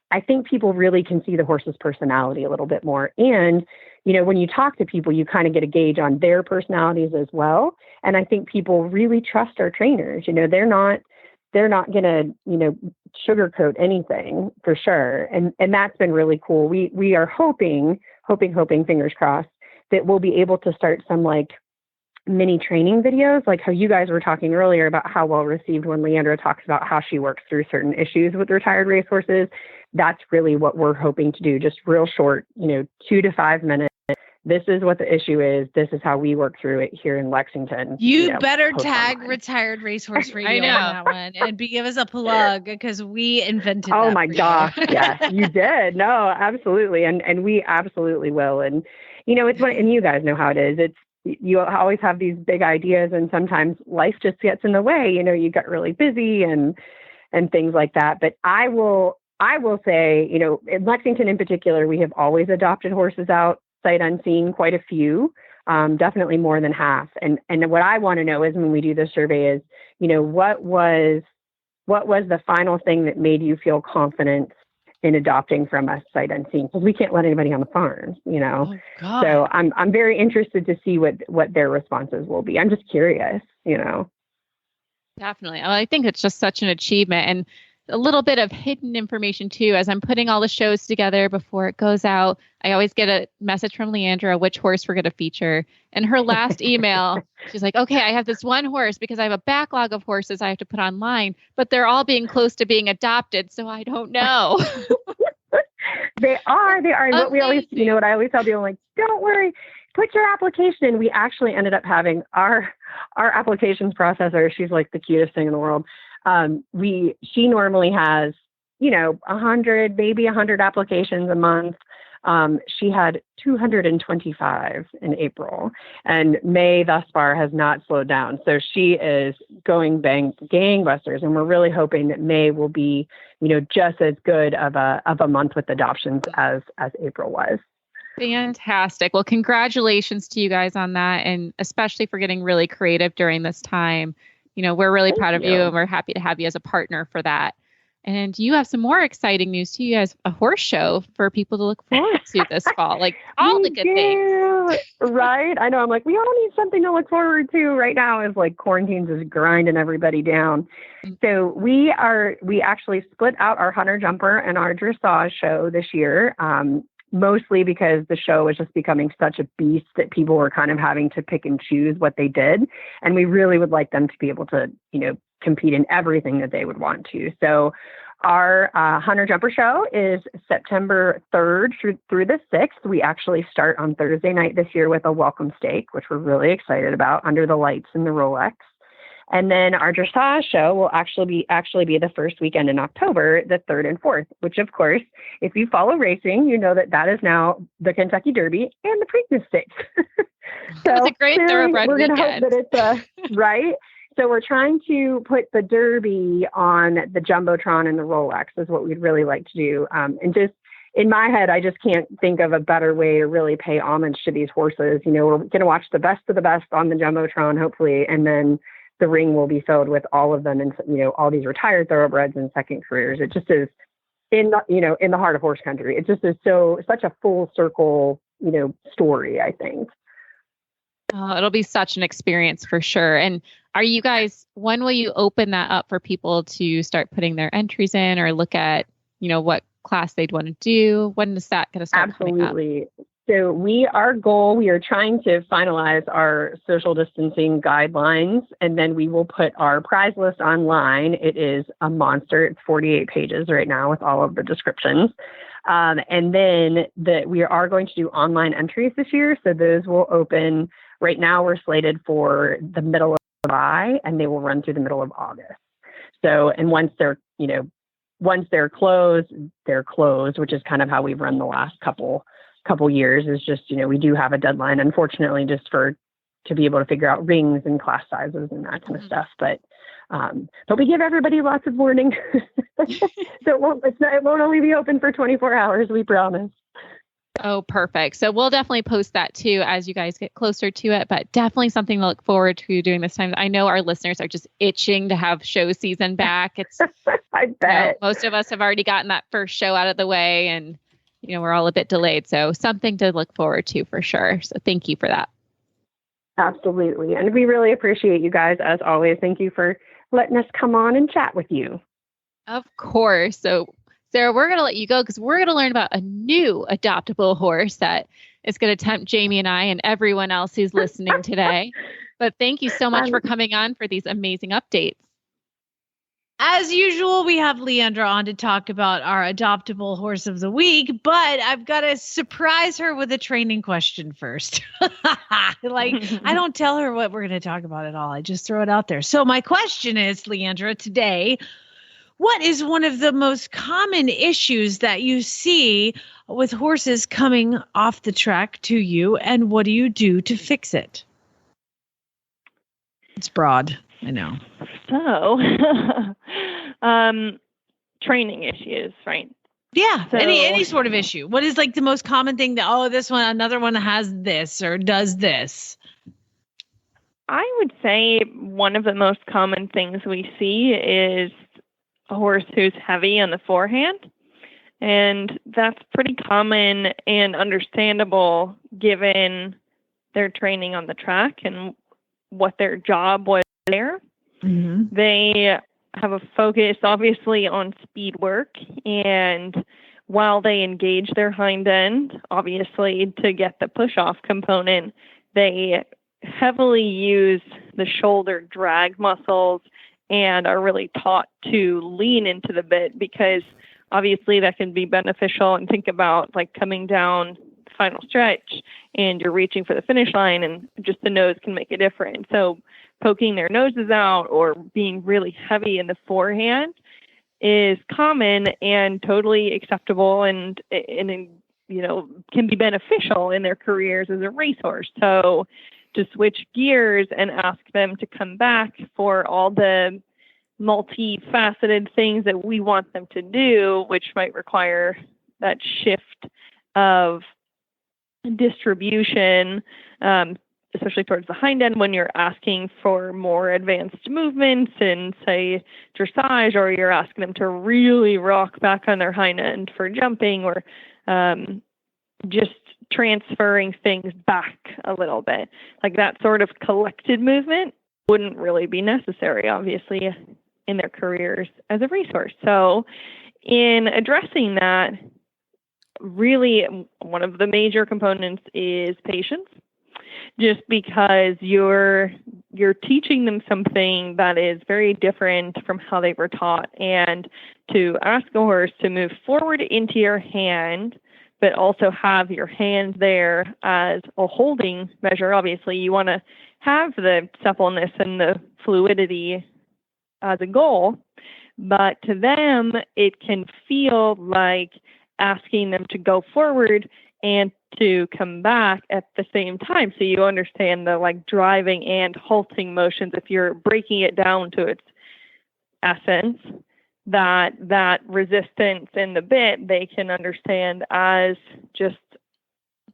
I think people really can see the horse's personality a little bit more. And, you know, when you talk to people, you kind of get a gauge on their personalities as well. And I think people really trust our trainers. You know, they're not going to, you know, sugarcoat anything, for sure. And that's been really cool. We are hoping, fingers crossed, that we'll be able to start some like mini training videos, like how you guys were talking earlier about how well received when Leandra talks about how she works through certain issues with retired racehorses. That's really what we're hoping to do. Just real short, you know, 2 to 5 minutes. This is what the issue is. This is how we work through it here in Lexington.
You
know,
better
post
tag
online.
Retired Racehorse Radio
I know.
on that one and give us a plug, because we invented
Oh
that
my
for you.
gosh. Yes, you did. No, absolutely. And we absolutely will. And, you know, it's and you guys know how it is. You always have these big ideas, and sometimes life just gets in the way. You know, you get really busy and things like that. But I will say, you know, in Lexington in particular, we have always adopted horses out sight unseen, quite a few, definitely more than half. And what I want to know is, when we do this survey, is, you know, what was the final thing that made you feel confident in adopting from us sight unseen? Because we can't let anybody on the farm, you know.
Oh, God.
So I'm very interested to see what their responses will be. I'm just curious, you know.
Definitely. Well, I think it's just such an achievement, and a little bit of hidden information too. As I'm putting all the shows together before it goes out, I always get a message from Leandra which horse we're going to feature. And her last email, she's like, okay, I have this one horse because I have a backlog of horses I have to put online, but they're all being close to being adopted, so I don't know.
They are. And what we always, you know, what I always tell people, like, don't worry, put your application in. We actually ended up having our applications processor. She's like the cutest thing in the world. She normally has, you know, 100, maybe 100 applications a month. She had 225 in April, and May thus far has not slowed down. So she is going gangbusters, and we're really hoping that May will be, you know, just as good of a month with adoptions as April was.
Fantastic. Well, congratulations to you guys on that, and especially for getting really creative during this time. You know, we're really proud of you, and we're happy to have you as a partner for that. And you have some more exciting news too. You guys, a horse show for people to look forward to this fall, like all the good things.
Right? I know. I'm like, we all need something to look forward to right now, as like quarantine's is grinding everybody down. So we actually split out our hunter jumper and our dressage show this year. Mostly because the show was just becoming such a beast that people were kind of having to pick and choose what they did. And we really would like them to be able to, you know, compete in everything that they would want to. So our Hunter Jumper Show is September 3rd through the 6th. We actually start on Thursday night this year with a welcome stake, which we're really excited about, under the lights in the Rolex. And then our dressage show will actually be the first weekend in October, the 3rd and 4th, which, of course, if you follow racing, you know that is now the Kentucky Derby and the Preakness Stakes. So
it's a great thoroughbred
we're
weekend.
We're going to hope that it's right. So we're trying to put the Derby on the Jumbotron and the Rolex is what we'd really like to do. And just, in my head, I just can't think of a better way to really pay homage to these horses. You know, we're going to watch the best of the best on the Jumbotron, hopefully, and then the ring will be filled with all of them and, you know, all these retired thoroughbreds and second careers. It just is in the heart of horse country. It just is such a full circle, you know, story, I think.
Oh, it'll be such an experience for sure. And are you guys, when will you open that up for people to start putting their entries in or look at, you know, what class they'd want to do? When is that going to start?
Absolutely. So we are trying to finalize our social distancing guidelines, and then we will put our prize list online. It is a monster. It's 48 pages right now with all of the descriptions. And then we are going to do online entries this year. So those will open. Right now we're slated for the middle of July, and they will run through the middle of August. So, and once they're closed, which is kind of how we've run the last couple years, is just, you know, we do have a deadline, unfortunately, just to be able to figure out rings and class sizes and that kind of stuff. But we give everybody lots of warning. So it won't only be open for 24 hours, we promise.
Oh, perfect. So we'll definitely post that too as you guys get closer to it, but definitely something to look forward to doing this time. I know our listeners are just itching to have show season back. It's
I bet
most of us have already gotten that first show out of the way, and you know, we're all a bit delayed. So something to look forward to for sure. So thank you for that.
Absolutely. And we really appreciate you guys as always. Thank you for letting us come on and chat with you.
Of course. So Sarah, we're going to let you go because we're going to learn about a new adoptable horse that is going to tempt Jamie and I and everyone else who's listening today. But thank you so much for coming on for these amazing updates.
As usual, we have Leandra on to talk about our adoptable horse of the week, but I've got to surprise her with a training question first. I don't tell her what we're going to talk about at all. I just throw it out there. So my question is, Leandra, today, what is one of the most common issues that you see with horses coming off the track to you, and what do you do to fix it? It's broad, I know.
So, training issues, right?
Yeah,
So,
any sort of issue. What is like the most common thing that, this one, another one has this or does this?
I would say one of the most common things we see is a horse who's heavy on the forehand. And that's pretty common and understandable given their training on the track and what their job was there.
Mm-hmm.
They have a focus, obviously, on speed work. And while they engage their hind end, obviously, to get the push-off component, they heavily use the shoulder drag muscles and are really taught to lean into the bit because obviously that can be beneficial. And think about like coming down the final stretch and you're reaching for the finish line and just the nose can make a difference. So poking their noses out or being really heavy in the forehand is common and totally acceptable and you know, can be beneficial in their careers as a racehorse. So to switch gears and ask them to come back for all the multifaceted things that we want them to do, which might require that shift of distribution, especially towards the hind end when you're asking for more advanced movements in, say, dressage, or you're asking them to really rock back on their hind end for jumping, or just transferring things back a little bit. Like that sort of collected movement wouldn't really be necessary, obviously, in their careers as a racehorse. So in addressing that, really one of the major components is patience, just because you're teaching them something that is very different from how they were taught. And to ask a horse to move forward into your hand, but also have your hand there as a holding measure. Obviously, you want to have the suppleness and the fluidity as a goal, but to them, it can feel like asking them to go forward and to come back at the same time. So you understand the like driving and halting motions. If you're breaking it down to its essence, that resistance in the bit, they can understand as just,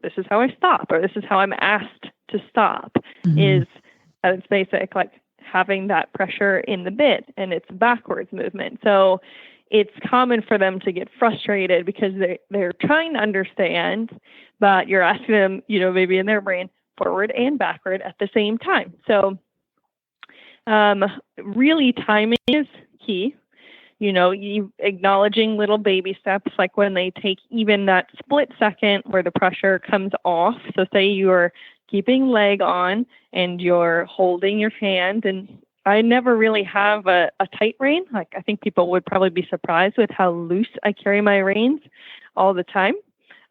this is how I stop, or this is how I'm asked to stop, is at its basic, like having that pressure in the bit and it's backwards movement. So it's common for them to get frustrated because they're trying to understand, but you're asking them, maybe in their brain, forward and backward at the same time. So really timing is key. You acknowledging little baby steps, like when they take even that split second where the pressure comes off. So say you're keeping leg on and you're holding your hand, and I never really have a tight rein. Like, I think people would probably be surprised with how loose I carry my reins all the time.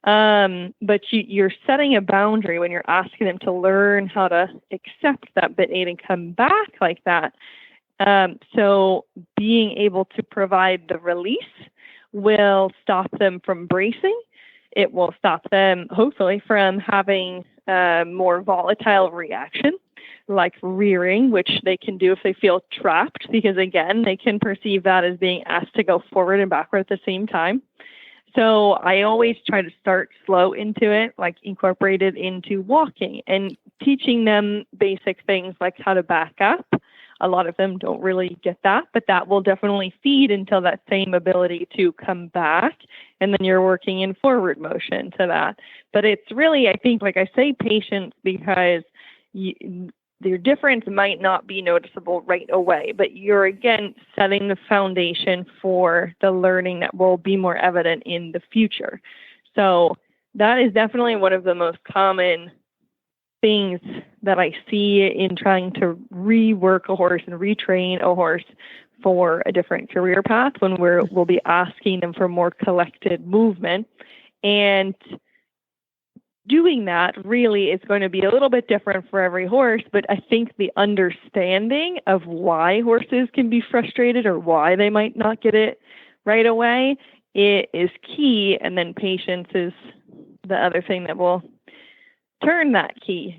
But you're setting a boundary when you're asking them to learn how to accept that bit aid and come back like that. So being able to provide the release will stop them from bracing. It will stop them, hopefully, from having a more volatile reaction, like rearing, which they can do if they feel trapped, because, again, they can perceive that as being asked to go forward and backward at the same time. So I always try to start slow into it, like incorporate it into walking and teaching them basic things like how to back up. A lot of them don't really get that, but that will definitely feed until that same ability to come back. And then you're working in forward motion to that. But it's really, I think, like I say, patience, because your difference might not be noticeable right away, but you're, again, setting the foundation for the learning that will be more evident in the future. So that is definitely one of the most common things that I see in trying to rework a horse and retrain a horse for a different career path, when we'll be asking them for more collected movement. And doing that really is going to be a little bit different for every horse, but I think the understanding of why horses can be frustrated or why they might not get it right away, it is key. And then patience is the other thing that will turn that key,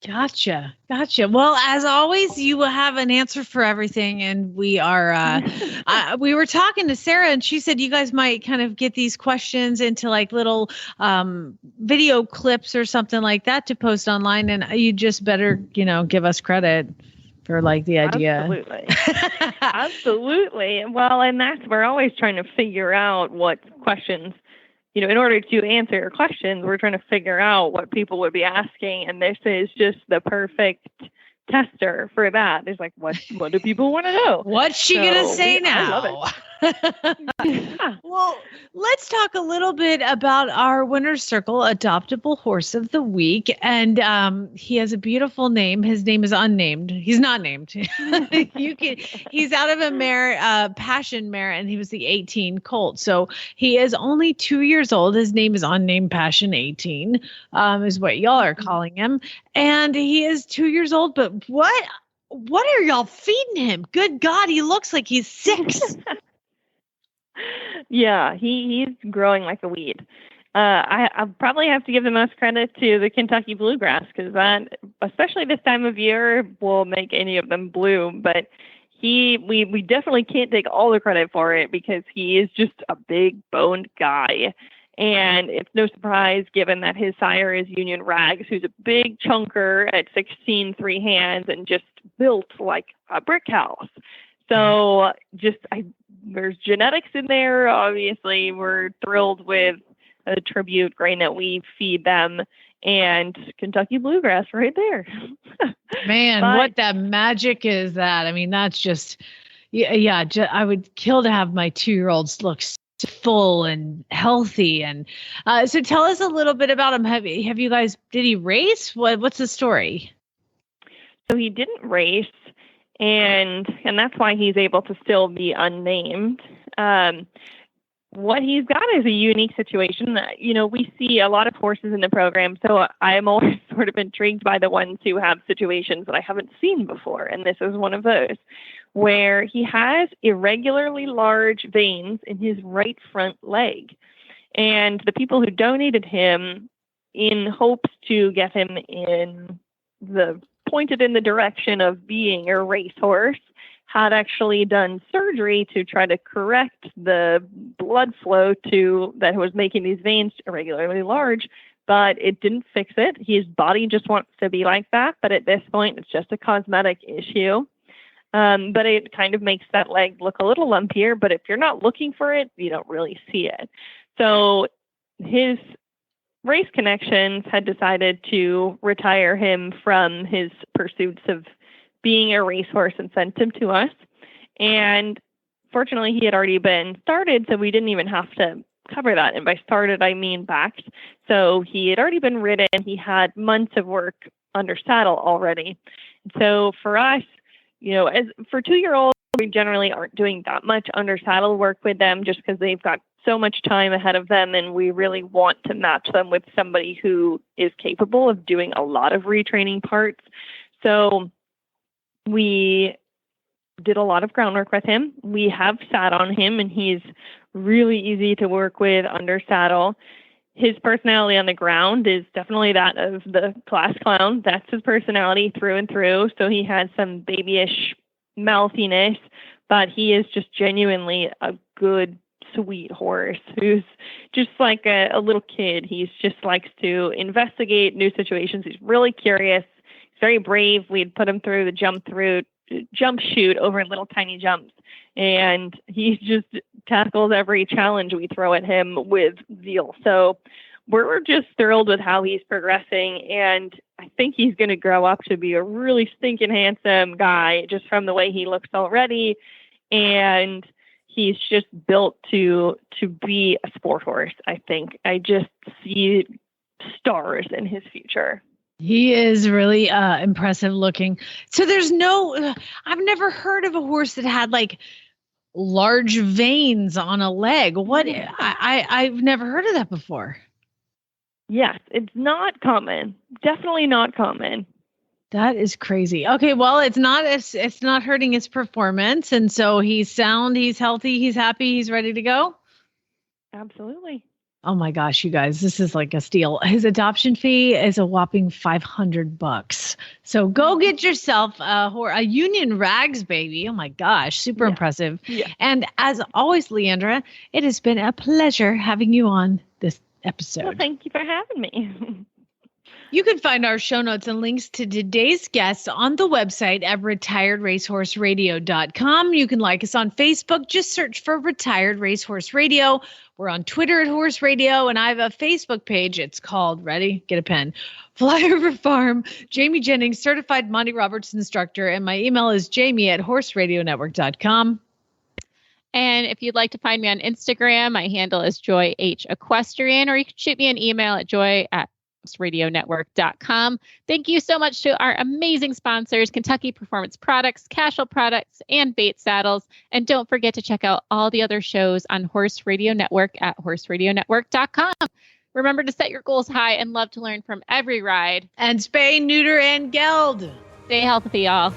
Gotcha. Well, as always, you will have an answer for everything. And we are, we were talking to Sarah, and she said you guys might kind of get these questions into like little video clips or something like that to post online. And you just better, give us credit for like the idea.
Absolutely. Absolutely. Well, and we're always trying to figure out what questions, in order to answer your questions, we're trying to figure out what people would be asking. And this is just the perfect tester for that. It's like, what do people want to know?
What's she going to say now?
I love it.
Well, let's talk a little bit about our Winner's Circle Adoptable Horse of the Week. And he has a beautiful name. His name is unnamed. He's not named. He's out of a mare, Passion mare, and he was the 18 colt. So he is only 2 years old. His name is unnamed Passion 18, is what y'all are calling him. And he is 2 years old. But what are y'all feeding him? Good God, he looks like he's 6.
Yeah, he's growing like a weed. I'll probably have to give the most credit to the Kentucky bluegrass, because that, especially this time of year, will make any of them bloom. But we definitely can't take all the credit for it, because he is just a big boned guy. And it's no surprise, given that his sire is Union Rags, who's a big chunker at 16 3 hands and just built like a brick house. So there's genetics in there. Obviously, we're thrilled with the tribute grain that we feed them, and Kentucky bluegrass right there.
Man, what that magic is that? I mean, that's just, I would kill to have my 2-year-olds look full and healthy. And so tell us a little bit about him. Have you guys, did he race? What's the story?
So he didn't race. And that's why he's able to still be unnamed. What he's got is a unique situation that, we see a lot of horses in the program. So I'm always sort of intrigued by the ones who have situations that I haven't seen before. And this is one of those, where he has irregularly large veins in his right front leg. And the people who donated him, in hopes to get him pointed in the direction of being a racehorse, had actually done surgery to try to correct the blood flow that was making these veins irregularly large, but it didn't fix it. His body just wants to be like that, but at this point, it's just a cosmetic issue. But it kind of makes that leg look a little lumpier, but if you're not looking for it, you don't really see it. So his race connections had decided to retire him from his pursuits of being a racehorse and sent him to us. And fortunately, he had already been started, so we didn't even have to cover that. And by started, I mean backed. So he had already been ridden. He had months of work under saddle already. So for us, as for 2-year-olds, we generally aren't doing that much under saddle work with them just because they've got so much time ahead of them, and we really want to match them with somebody who is capable of doing a lot of retraining parts. So we did a lot of groundwork with him. We have sat on him, and he's really easy to work with under saddle. His personality on the ground is definitely that of the class clown. That's his personality through and through. So he has some babyish mouthiness, but he is just genuinely a good, sweet horse who's just like a little kid. He's just likes to investigate new situations. He's really curious. He's very brave. We'd put him through the jump shoot over little tiny jumps, and he just tackles every challenge we throw at him with zeal. So we're just thrilled with how he's progressing, and I think he's going to grow up to be a really stinking handsome guy just from the way he looks already, and he's just built to be a sport horse. I think I just see stars in his future.
He is really impressive looking. So I've never heard of a horse that had like large veins on a leg. What? I've never heard of that before.
Yes, it's not common. Definitely not common.
That is crazy. Okay, well, it's not hurting his performance, and so he's sound, he's healthy, he's happy, he's ready to go.
Absolutely.
Oh my gosh, you guys, this is like a steal. His adoption fee is a whopping $500. So go get yourself a Union Rags baby. Oh my gosh, super impressive. Yeah. And as always, Leandra, it has been a pleasure having you on this episode.
Well, thank you for having me.
You can find our show notes and links to today's guests on the website at retiredracehorseradio.com. You can like us on Facebook. Just search for Retired Racehorse Radio. We're on Twitter at Horse Radio, and I have a Facebook page. It's called, ready? Get a pen. Flyover Farm. Jamie Jennings, certified Monty Roberts instructor, and my email is jamie@horseradionetwork.com.
And if you'd like to find me on Instagram, my handle is Joy H Equestrian, or you can shoot me an email at joy@radionetwork.com. Thank you so much to our amazing sponsors, Kentucky Performance Products, Cashel Products, and Bait Saddles. And don't forget to check out all the other shows on Horse Radio Network at horseradionetwork.com. Remember to set your goals high and love to learn from every ride.
And spay, neuter, and geld.
Stay healthy, y'all.